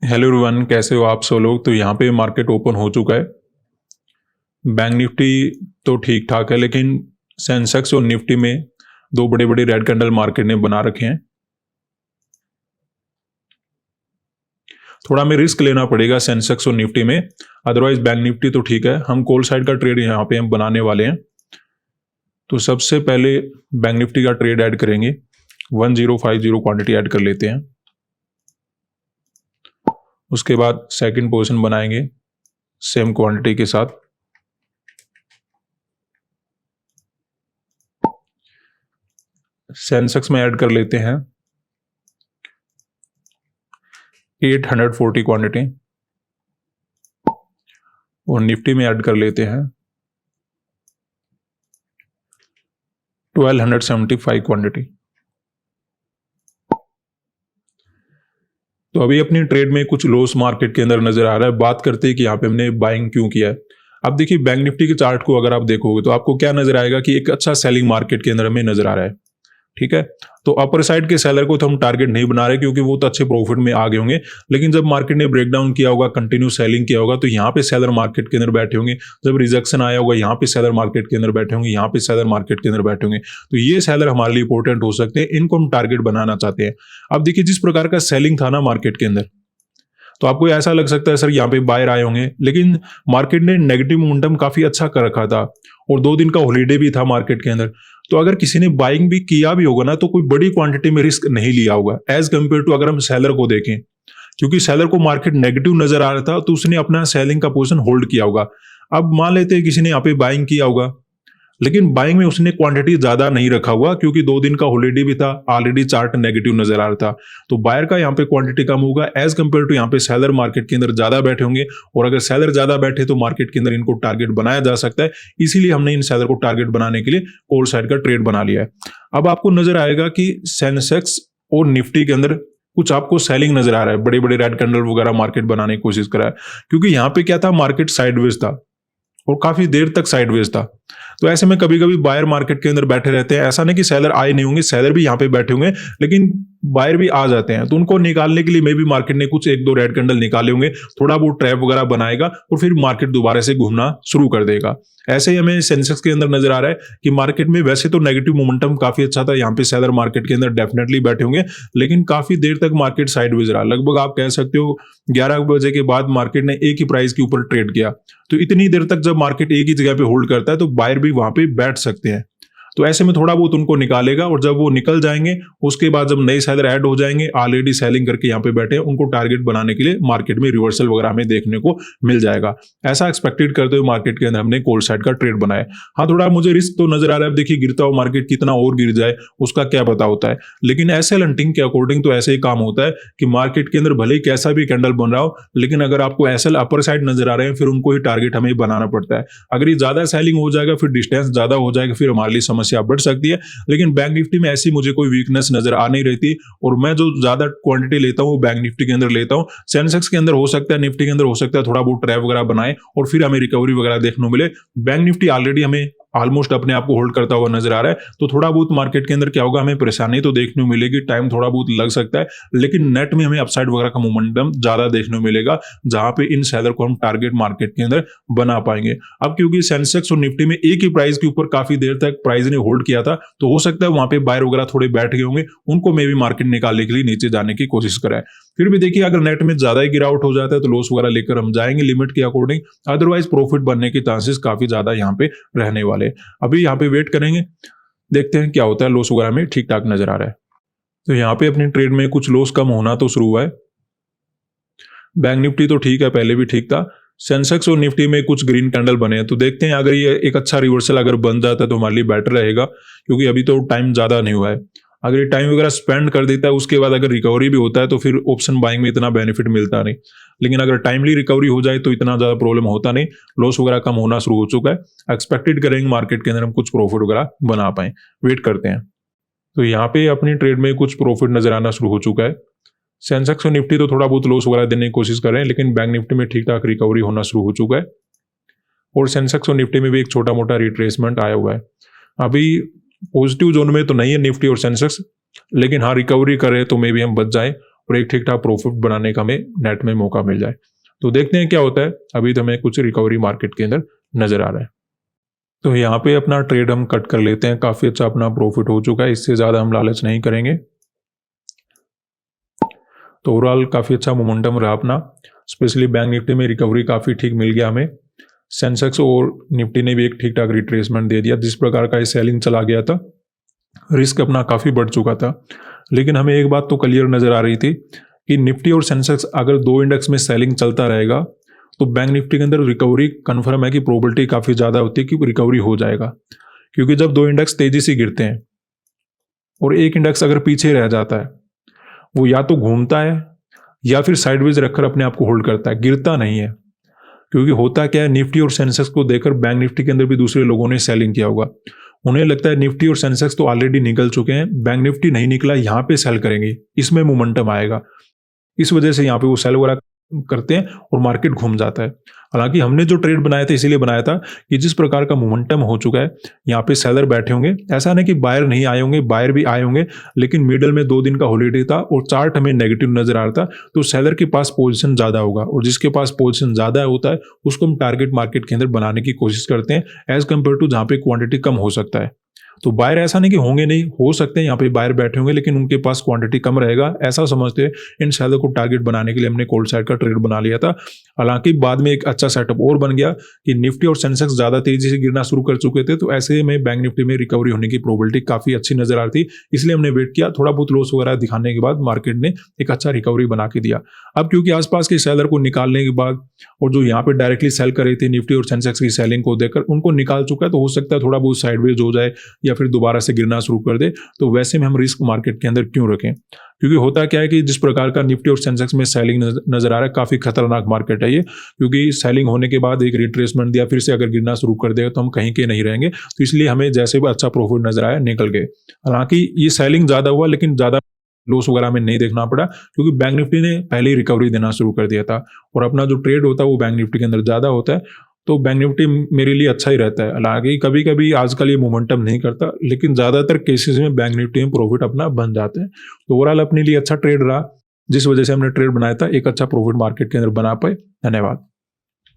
Hello everyone, कैसे हो आप सब लोग। तो यहाँ पे मार्केट ओपन हो चुका है। बैंक निफ्टी तो ठीक ठाक है, लेकिन सेंसेक्स और निफ्टी में दो बड़े बड़े रेड कैंडल मार्केट ने बना रखे हैं। थोड़ा हमें रिस्क लेना पड़ेगा सेंसेक्स और निफ्टी में, अदरवाइज बैंक निफ्टी तो ठीक है। हम कॉल साइड का ट्रेड यहाँ पे हम बनाने वाले हैं। तो सबसे पहले बैंक निफ्टी का ट्रेड ऐड करेंगे। 1050 क्वांटिटी ऐड कर लेते हैं। उसके बाद सेकंड पोजीशन बनाएंगे सेम क्वांटिटी के साथ। सेंसेक्स में ऐड कर लेते हैं 840 क्वांटिटी और निफ्टी में ऐड कर लेते हैं 1275 क्वांटिटी। तो अभी अपनी ट्रेड में कुछ लॉस मार्केट के अंदर नजर आ रहा है। बात करते हैं कि यहाँ पे हमने बाइंग क्यों किया है। अब देखिए, बैंक निफ्टी के चार्ट को अगर आप देखोगे तो आपको क्या नजर आएगा कि एक अच्छा सेलिंग मार्केट के अंदर हमें नजर आ रहा है। ठीक है, तो अपर साइड के सेलर को तो हम टारगेट नहीं बना रहे क्योंकि वो तो अच्छे प्रॉफिट में आ गए होंगे। लेकिन जब मार्केट ने ब्रेकडाउन किया होगा, कंटिन्यू सेलिंग किया होगा, तो यहाँ पे सेलर मार्केट के अंदर बैठे होंगे। जब रिजेक्शन आया होगा, यहाँ पे सेलर मार्केट के अंदर बैठे होंगे, यहाँ पे सेलर मार्केट के अंदर बैठे होंगे। तो ये सेलर हमारे लिए इंपॉर्टेंट हो सकते हैं, इनको हम टारगेट बनाना चाहते हैं। अब देखिए, जिस प्रकार का सेलिंग था ना मार्केट के अंदर, तो आपको ऐसा लग सकता है सर यहाँ पे बायर आए होंगे, लेकिन मार्केट ने नेगेटिव मोमेंटम काफी अच्छा कर रखा था और 2 दिन का हॉलीडे भी था मार्केट के अंदर। तो अगर किसी ने बाइंग भी किया भी होगा ना, तो कोई बड़ी क्वांटिटी में रिस्क नहीं लिया होगा एज कंपेयर टू अगर हम सेलर को देखें, क्योंकि सेलर को मार्केट नेगेटिव नजर आ रहा था तो उसने अपना सेलिंग का पोजीशन होल्ड किया होगा। अब मान लेते हैं किसी ने यहाँ पे बाइंग किया होगा, लेकिन बाइंग में उसने क्वांटिटी ज्यादा नहीं रखा हुआ क्योंकि 2 दिन का हॉलीडे भी था, ऑलरेडी चार्ट नेगेटिव नजर आ रहा था। तो बायर का यहाँ पे क्वांटिटी कम होगा एज कंपेयर टू यहाँ पे सेलर मार्केट के अंदर ज्यादा बैठे होंगे। और अगर सेलर ज्यादा बैठे तो मार्केट के अंदर इनको टारगेट बनाया जा सकता है। इसीलिए हमने इन सेलर को टारगेट बनाने के लिए कॉल साइड का ट्रेड बना लिया है। अब आपको नजर आएगा कि सेंसेक्स और निफ्टी के अंदर कुछ आपको सेलिंग नजर आ रहा है, बड़े बड़े रेड कैंडल वगैरह मार्केट बनाने की कोशिश करा है, क्योंकि यहाँ पे क्या था, मार्केट साइडवेज था और काफी देर तक साइडवेज था। तो ऐसे में कभी कभी बायर मार्केट के अंदर बैठे रहते हैं। ऐसा नहीं कि सेलर आए नहीं होंगे, सेलर भी यहाँ पे बैठे होंगे, लेकिन बायर भी आ जाते हैं। तो उनको निकालने के लिए मे भी मार्केट ने कुछ 1-2 रेड कैंडल निकाले होंगे, थोड़ा बहुत ट्रैप वगैरह बनाएगा और फिर मार्केट दोबारा से घूमना शुरू कर देगा। ऐसे ही हमें सेंसेक्स के अंदर नजर आ रहा है कि मार्केट में वैसे तो नेगेटिव मोमेंटम काफी अच्छा था, यहाँ पे सेलर मार्केट के अंदर डेफिनेटली बैठे होंगे, लेकिन काफी देर तक मार्केट साइडवेज रहा। लगभग आप कह सकते हो 11 बजे के बाद मार्केट ने एक ही प्राइस के ऊपर ट्रेड किया। तो इतनी देर तक जब मार्केट एक ही जगह पे होल्ड करता है तो बायर भी वहां पे बैठ सकते हैं। तो ऐसे में थोड़ा बहुत उनको निकालेगा और जब वो निकल जाएंगे उसके बाद जब नए सेलर ऐड हो जाएंगे, ऑलरेडी सेलिंग करके यहाँ पे बैठे हैं, उनको टारगेट बनाने के लिए मार्केट में रिवर्सल वगैरह हमें देखने को मिल जाएगा। ऐसा एक्सपेक्टेड करते हुए मार्केट के अंदर हमने कॉल साइड का ट्रेड बनाया। हाँ, थोड़ा मुझे रिस्क तो नजर आ रहा है। देखिए, गिरता हुआ मार्केट कितना और गिर जाए उसका क्या पता होता है, लेकिन एसएल हंटिंग के अकॉर्डिंग तो ऐसे ही काम होता है कि मार्केट के अंदर भले ही कैसा भी कैंडल बन रहा हो, लेकिन अगर आपको एसएल अपर साइड नजर आ रहे हैं फिर उनको ही टारगेट हमें बनाना पड़ता है। अगर ये ज्यादा सेलिंग हो जाएगा, फिर डिस्टेंस ज्यादा हो जाएगा, फिर हमारे लिए समस्या बढ़ सकती है। लेकिन बैंक निफ्टी में ऐसी मुझे कोई वीकनेस नजर आ नहीं रहती और मैं जो ज्यादा क्वांटिटी लेता हूँ बैंक निफ्टी के अंदर लेता हूँ। सेंसेक्स के अंदर हो सकता है, निफ्टी के अंदर हो सकता है थोड़ा बहुत ट्रैप वगैरह बनाए और फिर हमें रिकवरी वगैरह देखने को मिले। बैंक निफ्टी ऑलरेडी हमें ऑलमोस्ट अपने आप को होल्ड करता हुआ नजर आ रहा है। तो थोड़ा बहुत मार्केट के अंदर क्या होगा, हमें परेशानी तो देखने को मिलेगी, टाइम थोड़ा बहुत लग सकता है, लेकिन नेट में हमें अपसाइड वगैरह का मोमेंटम ज्यादा देखने को मिलेगा, जहां पे इन सेलर को हम टारगेट मार्केट के अंदर बना पाएंगे। अब क्योंकि सेंसेक्स और निफ्टी में एक ही प्राइस के ऊपर काफी देर तक प्राइस ने होल्ड किया था, तो हो सकता है वहां पे बायर वगैरह थोड़े बैठ गए होंगे, उनको मे भी मार्केट निकालने के लिए नीचे जाने की कोशिश कराए। फिर भी देखिए, अगर नेट में ज्यादा ही गिरावट हो जाता है तो लॉस वगैरह लेकर हम जाएंगे लिमिट के अकॉर्डिंग, अदरवाइज प्रॉफिट बनने के चांसेस काफी ज्यादा यहाँ पे रहने वाले। अभी यहाँ पे वेट करेंगे, देखते हैं क्या होता है। लॉस वगैरह में ठीक ठाक नजर आ रहा है। तो यहाँ पे अपनी ट्रेड में कुछ लॉस कम होना तो शुरू हुआ है। बैंक निफ्टी तो ठीक है, पहले भी ठीक था। सेंसेक्स और निफ्टी में कुछ ग्रीन कैंडल बने हैं, तो देखते हैं अगर ये एक अच्छा रिवर्सल अगर बन जाता है तो हमारे लिए बेटर रहेगा, क्योंकि अभी तो टाइम ज्यादा नहीं हुआ है। अगर ये टाइम वगैरह स्पेंड कर देता है उसके बाद अगर रिकवरी भी होता है तो फिर ऑप्शन बाइंग में इतना बेनिफिट मिलता नहीं, लेकिन अगर टाइमली रिकवरी हो जाए तो इतना ज्यादा प्रॉब्लम होता नहीं। लॉस वगैरह कम होना शुरू हो चुका है। एक्सपेक्टेड करेंगे मार्केट के अंदर हम कुछ प्रॉफिट वगैरह बना पाए, वेट करते हैं। तो यहाँ पे अपनी ट्रेड में कुछ प्रॉफिट नजर आना शुरू हो चुका है। सेंसेक्स और निफ्टी तो थोड़ा बहुत लॉस वगैरह देने की कोशिश कर रहे हैं, लेकिन बैंक निफ्टी में ठीक ठाक रिकवरी होना शुरू हो चुका है और सेंसेक्स और निफ्टी में भी एक छोटा मोटा रिट्रेसमेंट आया हुआ है। अभी पॉजिटिव जोन में तो नहीं है निफ्टी और सेंसेक्स, लेकिन हाँ रिकवरी करे तो मे भी हम बच जाए और एक ठीक ठाक प्रॉफिट बनाने का हमें नेट में मौका मिल जाए। तो देखते हैं क्या होता है। अभी तो हमें कुछ रिकवरी मार्केट के अंदर नजर आ रहा है। तो यहाँ पे अपना ट्रेड हम कट कर लेते हैं, काफी अच्छा अपना प्रॉफिट हो चुका है, इससे ज्यादा हम लालच नहीं करेंगे। तो ओवरऑल काफी अच्छा मोमेंटम रहा अपना, स्पेशली बैंक निफ्टी में रिकवरी काफी ठीक मिल गया हमें। सेंसेक्स और निफ्टी ने भी एक ठीक ठाक रिट्रेसमेंट दे दिया। जिस प्रकार का ये सेलिंग चला गया था, रिस्क अपना काफी बढ़ चुका था, लेकिन हमें एक बात तो क्लियर नजर आ रही थी कि निफ्टी और सेंसेक्स अगर दो इंडेक्स में सेलिंग चलता रहेगा तो बैंक निफ्टी के अंदर रिकवरी कन्फर्म है कि प्रोबेबिलिटी काफी ज्यादा होती है कि रिकवरी हो जाएगा। क्योंकि जब दो इंडेक्स तेजी से गिरते हैं और एक इंडेक्स अगर पीछे रह जाता है, वो या तो घूमता है या फिर साइडवेज रखकर अपने आप को होल्ड करता है, गिरता नहीं है। क्योंकि होता क्या है, निफ्टी और सेंसेक्स को देखकर बैंक निफ्टी के अंदर भी दूसरे लोगों ने सेलिंग किया होगा। उन्हें लगता है निफ्टी और सेंसेक्स तो ऑलरेडी निकल चुके हैं, बैंक निफ्टी नहीं निकला, यहाँ पे सेल करेंगे, इसमें मोमेंटम आएगा। इस वजह से यहाँ पे वो सेल वगैरह करते हैं और मार्केट घूम जाता है। हालांकि हमने जो ट्रेड बनाया था इसीलिए बनाया था कि जिस प्रकार का मोमेंटम हो चुका है, यहाँ पे सेलर बैठे होंगे, ऐसा नहीं कि बायर नहीं आए होंगे, बायर भी आए होंगे, लेकिन मिडल में 2 दिन का हॉलीडे था और चार्ट हमें नेगेटिव नजर आ रहा था, तो सेलर के पास पोजीशन ज्यादा होगा और जिसके पास पोजीशन ज्यादा होता है उसको हम टारगेट मार्केट के अंदर बनाने की कोशिश करते हैं एज कम्पेयर टू जहाँ पे क्वांटिटी कम हो सकता है। तो बायर ऐसा नहीं कि होंगे नहीं, हो सकते हैं यहाँ पे बायर बैठे होंगे, लेकिन उनके पास क्वांटिटी कम रहेगा, ऐसा समझते हैं। इन सेलर को टारगेट बनाने के लिए हमने कोल्ड साइड का ट्रेड बना लिया था। हालांकि बाद में एक अच्छा सेटअप और बन गया कि निफ्टी और सेंसेक्स ज्यादा तेजी से गिरना शुरू कर चुके थे, तो ऐसे में बैंक निफ्टी में रिकवरी होने की प्रोबेबिलिटी काफी अच्छी नजर आ रही थी, इसलिए हमने वेट किया। थोड़ा बहुत लॉस वगैरह दिखाने के बाद मार्केट ने एक अच्छा रिकवरी बना के दिया। अब क्योंकि आसपास के सेलर को निकालने के बाद और जो यहाँ पे डायरेक्टली सेल कर रही थी निफ्टी और सेंसेक्स की सेलिंग को देखकर उनको निकाल चुका है, तो हो सकता है थोड़ा बहुत साइडवेज हो जाए या फिर दोबारा से गिरना शुरू कर दे। तो वैसे में हम रिस्क मार्केट के अंदर क्यों रखें? क्योंकि होता क्या है कि जिस प्रकार का निफ्टी और सेंसेक्स में सेलिंग नजर आ रहा है, काफी खतरनाक मार्केट है ये। क्योंकि सेलिंग होने के बाद एक रिट्रेसमेंट दिया, फिर से अगर गिरना शुरू कर देगा तो हम कहीं के नहीं रहेंगे। तो इसलिए हमें जैसे भी अच्छा प्रॉफिट नजर आया निकल गए। हालांकि ये सेलिंग ज्यादा हुआ, लेकिन ज्यादा लॉस वगैरह में नहीं देखना पड़ा, क्योंकि बैंक निफ्टी ने पहले ही रिकवरी देना शुरू कर दिया था और अपना जो ट्रेड होता है वो बैंक निफ्टी के अंदर ज्यादा होता है। तो बैंक निफ्टी मेरे लिए अच्छा ही रहता है। हालांकि कभी कभी आजकल ये मोमेंटम नहीं करता, लेकिन ज्यादातर केसेस में बैंक निफ्टी में प्रॉफिट अपना बन जाते हैं। तो ओवरऑल अपने लिए अच्छा ट्रेड रहा, जिस वजह से हमने ट्रेड बनाया था, एक अच्छा प्रॉफिट मार्केट के अंदर बना पाए। धन्यवाद।